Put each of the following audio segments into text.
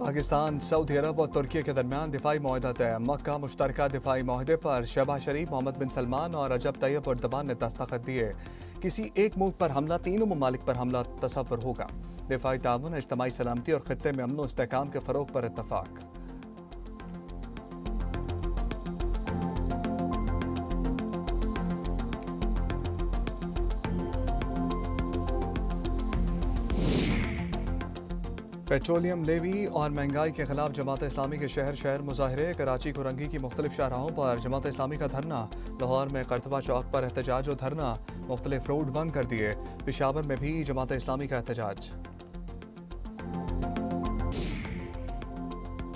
Pakistan, Saudi अरब और तुर्की के दरमियान दिफाई मुआहदा तय। मक्का मुश्तरका दिफाई मुआहदे पर शहबाज शरीफ, मोहम्मद बिन सलमान और रजब तैयब एर्दोगान ने दस्तखत दिए। किसी एक मुल्क पर हमला तीनों ममालिक पर हमला तसव्वुर होगा। दिफाई ताउन, इज्तिमाई सलामती और खित्ते में अमन व इस्तेहकाम के फरोग पर इत्तफाक। पेट्रोलियम लेवी और महंगाई के खिलाफ जमात इस्लामी के शहर शहर मुजाहरे। कराची कोरंगी की मुख्तलिफ शाहराहों पर जमात इस्लामी का धरना। लाहौर में करतबा चौक पर एहतजाज और धरना। मुख्तलिफ रोड बंद कर दिए। पेशावर में भी जमात इस्लामी का एहतजाज।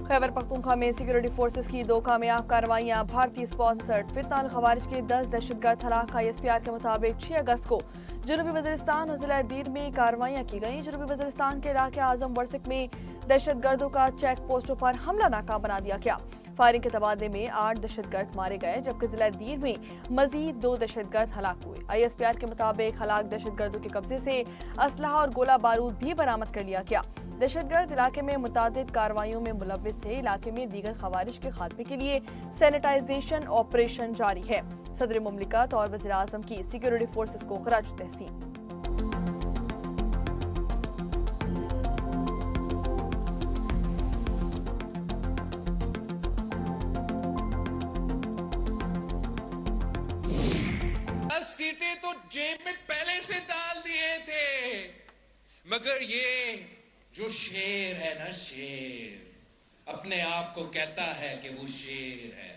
खैबर पख्तूनख्वा में सिक्योरिटी फोर्सेस की 2 कामयाब कार्रवाइयां। भारतीय स्पॉन्सर्ड फितनाल खवारिज के 10 दहशतगर्द हलाक। ISPR के मुताबिक 6 अगस्त को जनूबी वज़ीरिस्तान और ज़िला दीर में कार्रवाइयां की गईं। जनूबी वज़ीरिस्तान के इलाके आजम वर्सिक में दहशतगर्दों का चेक पोस्टों पर हमला नाकाम बना दिया गया। फायरिंग के तबादले में 8 दहशतगर्द मारे गए, जबकि जिला दीर में मजीद 2 दहशतगर्द हलाक हुए। ISPR के मुताबिक हलाक दहशतगर्दों के कब्जे से असलहा और गोला बारूद भी बरामद कर लिया गया। दहशतगर्द इलाके में मुतादिद कार्रवाइयों में मुलव्विस थे। इलाके में दीगर खवारिज के खात्मे के लिए सैनिटाइजेशन ऑपरेशन जारी है। सदर मुमलिकत और वज़ीर आज़म की सिक्योरिटी फोर्सेस को खराज तहसीन। सीटें तो जेब में पहले से डाल दिए थे, मगर ये जो शेर है ना, शेर अपने आप को कहता है कि वो शेर है।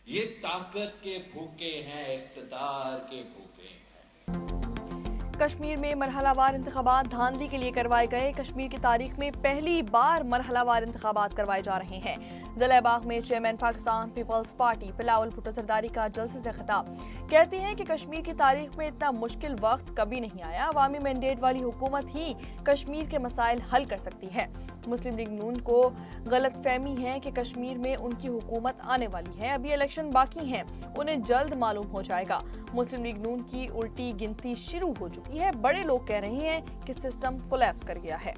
ये ताकत के भूखे हैं, इक़्तिदार के भूखे हैं। कश्मीर में मरहलावार इंतखाबात धांधली के लिए करवाए गए। कश्मीर की तारीख में पहली बार मरहलावार इंतखाबात करवाए जा रहे हैं। ज़िला बाग में चेयरमैन पाकिस्तान पीपल्स पार्टी बिलावल भुट्टो जरदारी का जलसे से खिताब। कहते हैं कि कश्मीर की तारीख में इतना मुश्किल वक्त कभी नहीं आया। अवामी मैंडेट वाली हुकूमत ही कश्मीर के मसाइल हल कर सकती है। मुस्लिम लीग नून को गलत फहमी है कि कश्मीर में उनकी हुकूमत आने वाली है। अभी इलेक्शन बाकी हैं, उन्हें जल्द मालूम हो जाएगा। मुस्लिम लीग नून की उल्टी गिनती शुरू हो चुकी है। बड़े लोग कह रहे हैं कि सिस्टम कोलैप्स कर गया है।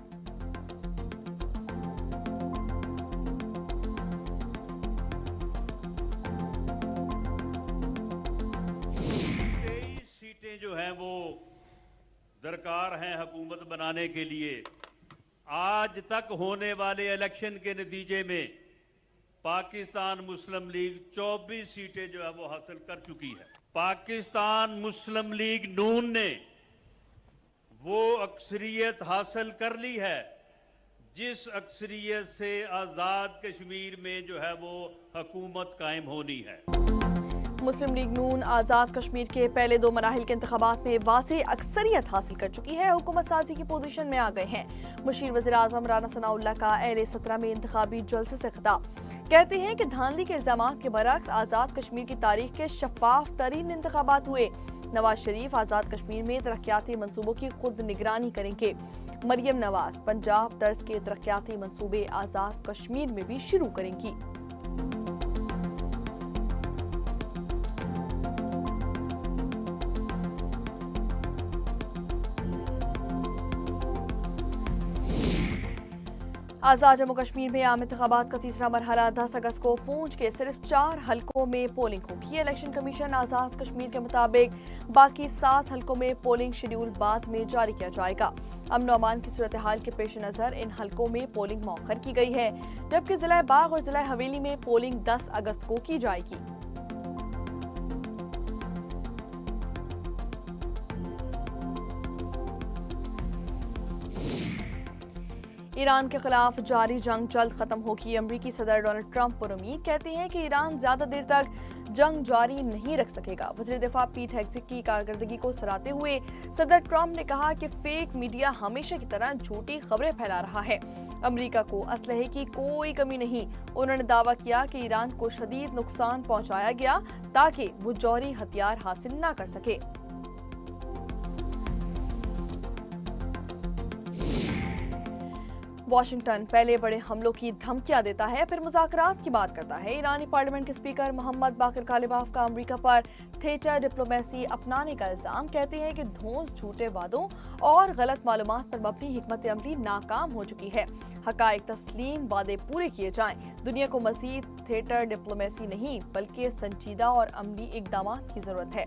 जो हैं वो दरकार हैं हुकूमत बनाने के लिए। आज तक होने वाले इलेक्शन के नतीजे में पाकिस्तान मुस्लिम लीग 24 सीटें जो है वो हासिल कर चुकी है। पाकिस्तान मुस्लिम लीग नून ने वो अक्सरियत हासिल कर ली है जिस अक्सरियत से आज़ाद कश्मीर में जो है वो हुकूमत कायम होनी है। मुस्लिम लीग नून आज़ाद कश्मीर के पहले 2 मराहिल के इंतखाबात में वाज़े अक्सरियत हासिल कर चुकी है। हुकूमत साजी की पोजीशन में आ गए हैं। मुशीर वज़ीर आज़म राना सनाउल्लाह का अहले 17 में इंतखाबी जलसे से खिताब। कहते हैं कि धांधली के इल्जामात के बरक्स आज़ाद कश्मीर की तारीख के शफाफ तरीन इंतखाबात हुए। नवाज शरीफ आज़ाद कश्मीर में तरक्याती मंसूबों की खुद निगरानी करेंगे। मरियम नवाज पंजाब तर्ज के तरक्याती मंसूबे आज़ाद कश्मीर में भी शुरू करेंगी। आज़ाद जम्मू कश्मीर में आम इंतखाबात का तीसरा मरहला 10 अगस्त को पूंछ के सिर्फ 4 हलकों में पोलिंग होगी। इलेक्शन कमीशन आज़ाद कश्मीर के मुताबिक बाकी 7 हलकों में पोलिंग शेड्यूल बाद में जारी किया जाएगा। अमन और अमान की सूरत हाल के पेश नज़र इन हलकों में पोलिंग मौखर की गई है, जबकि ज़िला बाग और ज़िला हवेली में पोलिंग 10 अगस्त को की जाएगी। ईरान के खिलाफ जारी जंग जल्द खत्म होगी। अमरीकी सदर डोनाल्ड ट्रंप पर उम्मीद। कहते हैं कि ईरान ज्यादा देर तक जंग जारी नहीं रख सकेगा। वज़ीर दिफा पीट हेग्सेट की कारकर्दगी को सराहते हुए सदर ट्रंप ने कहा कि फेक मीडिया हमेशा की तरह झूठी खबरें फैला रहा है। अमरीका को असलहे की कोई कमी नहीं। उन्होंने दावा किया कि ईरान को शदीद नुकसान पहुंचाया गया ताकि वो जौहरी हथियार हासिल न कर सके। वाशिंगटन पहले बड़े हमलों की धमकियां देता है, फिर मुज़ाकरात की बात करता है। ईरानी पार्लियामेंट के स्पीकर मोहम्मद बाकिर कालिबाफ का अमेरिका पर थिएटर डिप्लोमेसी अपनाने का इल्जाम। कहते हैं कि धौंस, झूठे वादों और गलत मालूमात पर मबनी हिकमत अमली नाकाम हो चुकी है। हकाइक तस्लीम, वादे पूरे किए जाएं। दुनिया को मजीद थिएटर डिप्लोमेसी नहीं बल्कि संजीदा और अमली इकदाम की जरूरत है।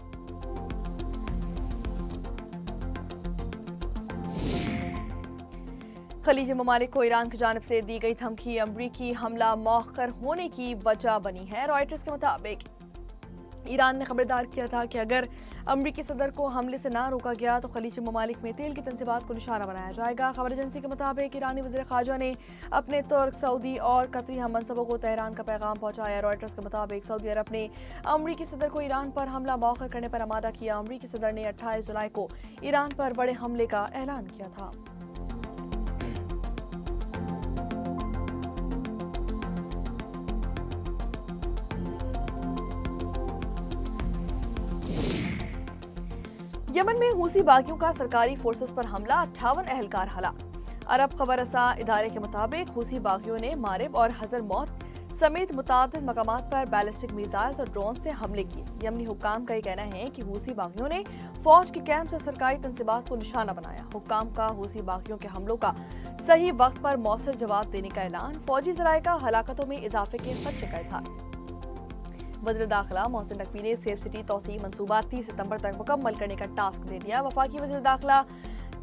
खलीजी ममालिक को ईरान की जानिब से दी गई धमकी अमरीकी हमला मौखर होने की वजह बनी है। रॉयटर्स के मुताबिक ईरान ने खबरदार किया था कि अगर अमरीकी सदर को हमले से ना रोका गया तो खलीजी ममालिक में तेल की तंसीबात को निशाना बनाया जाएगा। खबर एजेंसी के मुताबिक ईरानी वज़ीर ख़ारजा ने अपने तुर्क, सऊदी और कतरी हम मनसबों को तेहरान का पैगाम पहुंचाया। रॉयटर्स के मुताबिक सऊदी अरब ने अमरीकी सदर को ईरान पर हमला मौखर करने पर आमादा किया। अमरीकी सदर ने 28 जुलाई को ईरान पर बड़े हमले का ऐलान किया था। यमन में हूसी बागियों का सरकारी फोर्सेस पर हमला, 58 अहलकार हलाक। अरब खबर रसा इदारे के मुताबिक हूसी बागियों ने मारिब और हजर मौत समेत मुतादिद मकामात पर बैलिस्टिक मिसाइल्स और ड्रोन से हमले किए। यमनी हुक्काम का कहना है कि हूसी बागियों ने फौज के कैंप से सरकारी तंसीबात को निशाना बनाया। हुक्काम का हूसी बागियों के हमलों का सही वक्त पर मौसर जवाब देने का ऐलान, फौजी ज़राए का हलाकतों में इजाफे के खदशे का इजहार। वज़ीर दाखिला मोहसिन नकवी ने सेफ सिटी तौसीह मंसूबा 30 सितंबर तक मुकम्मल करने का टास्क दे दिया। वफाकी वज़ीर दाखिला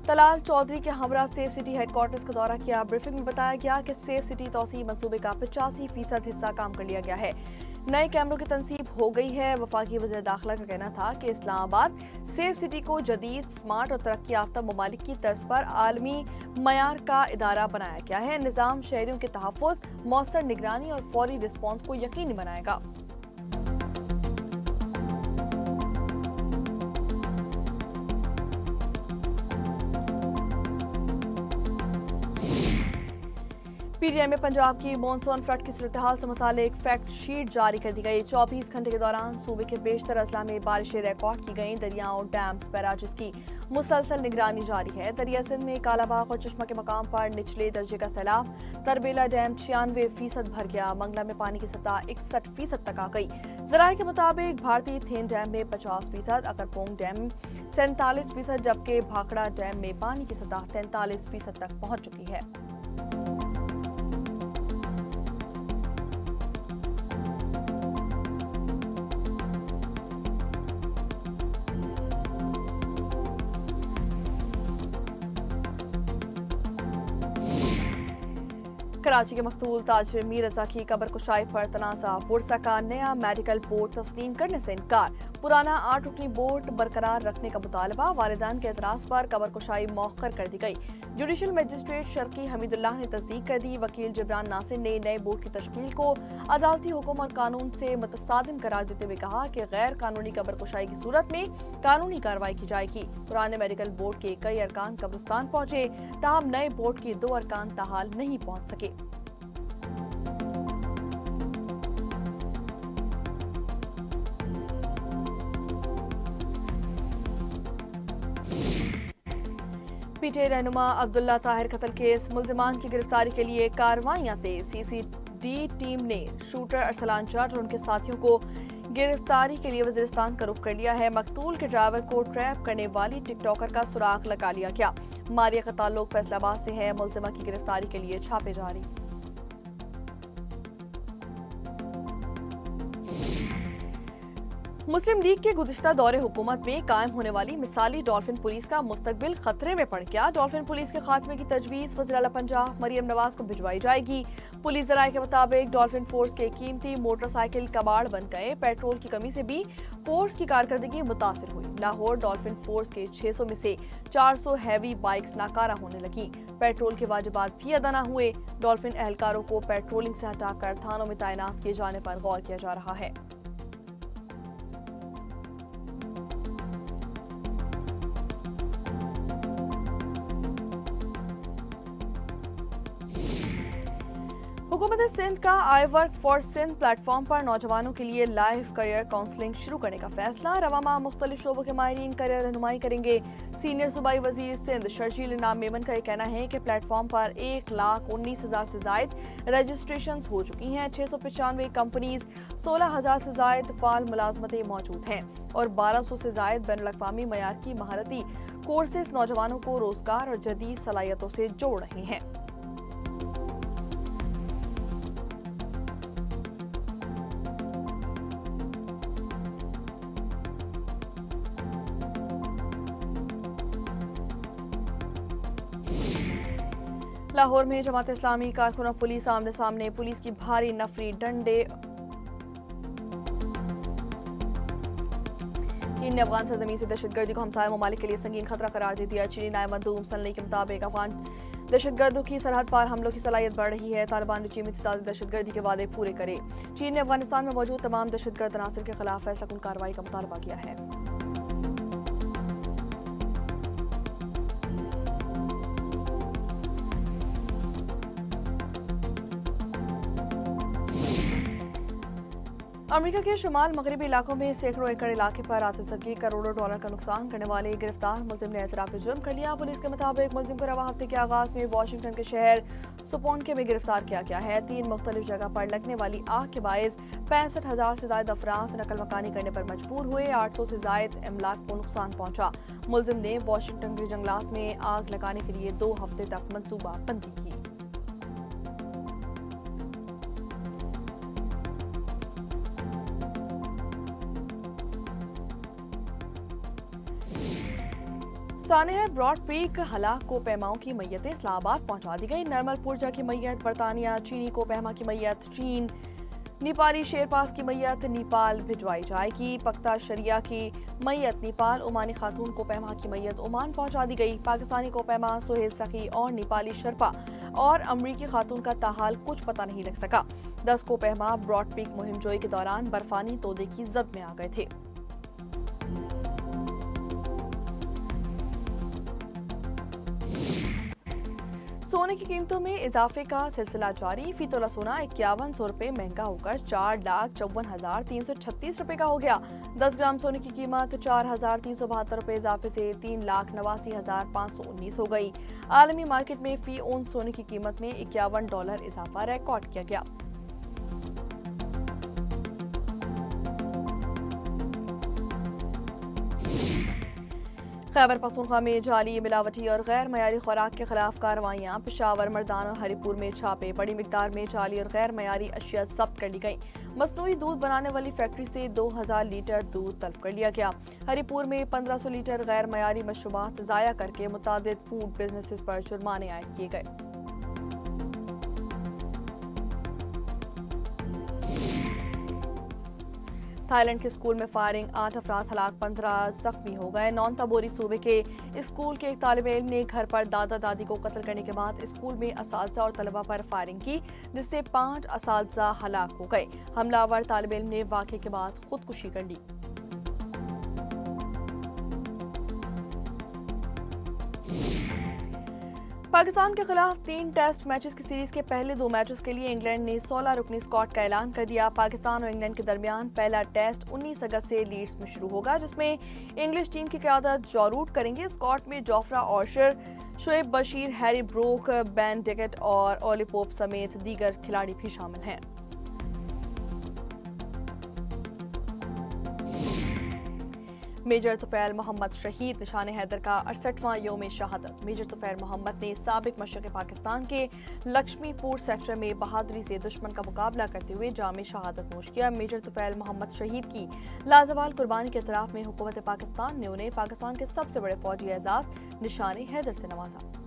तलाल चौधरी के हमरा सेफ सिटी हेडक्वार्टर्स का दौरा किया। ब्रीफिंग में बताया गया कि सेफ सिटी तौसीह मंसूबे का 85% हिस्सा काम कर लिया गया है। नए कैमरों की तनसीब हो गई है। वफाकी वज़ीर दाखिला का कहना था कि इस्लामाबाद सेफ सिटी को जदीद, स्मार्ट और तरक्की याफ्ता ममालिक की तर्ज पर आलमी मयार का इदारा बनाया गया है। निज़ाम शहरियों के तहफ़्फ़ुज़, मौसर निगरानी और फौरी रिस्पॉन्स को यकीनी बनाएगा। पीटीआई में पंजाब की मॉनसून फ्लड की सूरत हाल से मुतालिक फैक्ट शीट जारी कर दी गई। 24 घंटे के दौरान सूबे के बेशतर अजला में बारिशें रिकॉर्ड की गईं। दरियाओं, डैम्स, बैराजेस की मुसलसल निगरानी जारी है। दरिया सिंध में कालाबाग और चश्मा के मकाम पर निचले दर्जे का सैलाब। तरबेला डैम 96% भर गया। मंगला में पानी की सतह 61% तक आ गई। ज़राए के मुताबिक भारतीय थेन डैम में 50%, अकरपोंग डैम 47%, जबकि भाखड़ा डैम में पानी की सतह 43% तक पहुंच चुकी है। कराची के मकतूल ताजिर मीर रजा की कब्र कुशाई पर तनाज़ा। वुरसा का नया मेडिकल बोर्ड तस्लीम करने से इनकार। पुराना 8 रुकनी बोर्ड बरकरार रखने का मुतालबा। वालिदान के एतराज़ पर कब्र कुशाई मौखर कर दी गई। जुडिशल मजिस्ट्रेट शर्की हमीदुल्लाह ने तस्दीक कर दी। वकील जिब्रान नासिर ने नए बोर्ड की तश्कील को अदालती हुक्म और कानून से मुतसादिम करार देते हुए कहा कि गैर कानूनी कब्र कुशाई की सूरत में कानूनी कार्रवाई की जाएगी। पुराने मेडिकल बोर्ड के कई अरकान कब्रिस्तान पहुंचे, ताहम नए बोर्ड के 2 अरकान ताहाल नहीं पहुंच सके। पीटीआई रहनुमा अब्दुल्ला ताहिर कत्ल केस मुल्जिमान की गिरफ्तारी के लिए कार्रवाइयां तेज। सीसीडी टीम ने शूटर अरसलान जट और उनके साथियों को गिरफ्तारी के लिए वजीरिस्तान का रुख कर लिया है। मकतूल के ड्राइवर को ट्रैप करने वाली टिकटॉकर का सुराग लगा लिया गया। मारिया का ताल्लुक फैसलाबाद से है। मुल्जिमा की गिरफ्तारी के लिए छापे जारी। मुस्लिम लीग के गुज़िश्ता दौरे हुकूमत में कायम होने वाली मिसाली डॉल्फिन पुलिस का मुस्तकबिल खतरे में पड़ गया। डॉल्फिन पुलिस के खात्मे की तजवीज़ वज़ीर आला पंजाब मरियम नवाज को भिजवाई जाएगी। पुलिस ज़राए के मुताबिक डॉल्फिन फोर्स के कीमती मोटरसाइकिल कबाड़ बन गए। पेट्रोल की कमी से भी फोर्स की कारकर्दगी मुतासिर हुई। लाहौर डॉल्फिन फोर्स के 600 में से 400 हैवी बाइक्स नाकारा होने लगी। पेट्रोल के वाजिबात भी अदा न हुए। डॉल्फिन एहलकारों को पेट्रोलिंग से हटाकर थानों में तैनात किए जाने पर गौर किया जा रहा है। हुकूमत सिंध का I work for Sindh platform पर नौजवानों के लिए लाइफ करियर काउंसलिंग शुरू करने का फैसला। रवामा मुख्तलिफ शोबों के माहिरीन करियर रहनुमाई करेंगे। सीनियर सूबाई वजीर सिंध शर्जील इनाम मेमन का कहना है कि प्लेटफॉर्म पर 1,19,000 से जायद रजिस्ट्रेशन हो चुकी हैं। 695 कंपनीज, 16,000 से जायद फाल मुलाजमतें मौजूद हैं और 1200 से जायद बैनुल अक़वामी मयार की महारती कोर्सेज नौजवानों को रोजगार और जदीद सलाहियतों से जोड़ रहे हैं। लाहौर में जमात इस्लामी कारकुन और पुलिस आमने सामने, पुलिस की भारी नफरी डंडे। चीन ने अफगान सरजमीन से दहशतगर्दी को हमसाया ममालिक के लिए संगीन खतरा करार दे दिया। चीनी नायब मंदूब मुसल्ली के मुताबिक अफगान दहशतगर्दों की सरहद पार हमलों की सलाहियत बढ़ रही है। तालिबान रजीम इत्तेदादी दहशतगर्दी के वादे पूरे करे। चीन ने अफगानिस्तान में मौजूद तमाम दहशतगर्द अनासर के खिलाफ फैसलाकुन कार्रवाई का मुतालबा किया है। अमेरिका के शुमाल मगरबी इलाकों में सैकड़ों एकड़ इलाके पर आतिशबाजी करोड़ों डॉलर का नुकसान करने वाले गिरफ्तार मुलजिम ने एतराफ़ जुर्म कर लिया। पुलिस के मुताबिक मुलजिम को रवा हफ्ते के आगाज में वाशिंगटन के शहर सुपोन्के में गिरफ्तार किया गया है। 3 मुख्तलिफ जगह पर लगने वाली आग के बायस 65,000 से ज्यादा अफराद नकल मकानी करने पर मजबूर हुए। 800 से ज्यादा अमलाक को नुकसान पहुंचा। मुलजिम ने वाशिंगटन के जंगलात में आग लगाने के लिए 2 हफ्ते तक मनसूबा बंदी की। सानेह ब्रॉड पीक हलाक को पैमाओं की मैयतें इस्लामाबाद पहुंचा दी गई। नरमल पुरजा की मैयत बरतानिया, चीनी को पैमा की मैयत चीन, नेपाली शेरपास की मैयत नेपाल भिजवाई जाएगी। पख्ता शरिया की मैयत नेपाल, ओमानी खातून को पैमा की मैयत ओमान पहुंचा दी गई। पाकिस्तानी को पैमा, सुहेल सखी और नेपाली शर्पा और अमरीकी खातून का ताहाल कुछ पता नहीं लग सका। 10 को पैमा ब्रॉड पीक मुहिमजोई के दौरान बर्फानी तोदे की जद में आ गए थे। सोने की कीमतों में इजाफे का सिलसिला जारी। फी तोला सोना 5100 रुपये महंगा होकर 4,54,336 रुपये का हो गया। 10 ग्राम सोने की कीमत 4,372 रुपये इजाफे से 3,89,519 हो गई। आलमी मार्केट में फी औंस सोने की कीमत में $51 इजाफा रिकॉर्ड किया गया। खैबर पख्तूनख्वा में जाली, मिलावटी और गैर मयारी खुराक के खिलाफ कार्रवाइयाँ। पेशावर, मर्दान और हरिपुर में छापे। बड़ी मिकदार में जाली और गैर मयारी अशिया जब्त कर ली गई। मसनूई दूध बनाने वाली फैक्ट्री से 2,000 लीटर दूध तलब कर लिया गया। हरिपुर में 1,500 लीटर गैर मयारी मशरूबात ज़ाया करके मुतादिद फूड बिजनेसेस पर जुर्माने आयद किए गए। थाईलैंड के स्कूल में फायरिंग, 8 अफराद हलाक, 15 जख्मी हो गए। नॉन तबोरी सूबे के स्कूल के एक तालिब इल्म ने घर पर दादा दादी को कत्ल करने के बाद स्कूल में असातिज़ा और तलबा पर फायरिंग की, जिससे 5 असातिज़ा हलाक हो गए। हमलावर तालिब इल्म ने वाक़े के बाद खुदकुशी कर ली। पाकिस्तान के खिलाफ 3 टेस्ट मैचेस की सीरीज के पहले 2 मैचेस के लिए इंग्लैंड ने 16 रुकनी स्क्वाड का ऐलान कर दिया। पाकिस्तान और इंग्लैंड के दरमियान पहला टेस्ट 19 अगस्त से लीड्स में शुरू होगा, जिसमें इंग्लिश टीम की क़यादत जॉ रूट करेंगे। स्क्वाड में Jofra Archer, Shoaib Bashir, Harry Brook, Ben decade और ओली पोप समेत दीगर खिलाड़ी भी शामिल हैं। मेजर तुफैल मोहम्मद शहीद, निशान हैदर का 68वां यौम शहादत। मेजर तुफैल मोहम्मद ने साबिक मशरक़ पाकिस्तान के लक्ष्मीपुर सेक्टर में बहादुरी से दुश्मन का मुकाबला करते हुए जाम शहादत नोश किया। मेजर तुफैल मोहम्मद शहीद की लाजवाल कुर्बानी के इतराफ़ में हुकूमत पाकिस्तान ने उन्हें पाकिस्तान के सबसे बड़े फौजी एजाज़ निशान हैदर से नवाजा।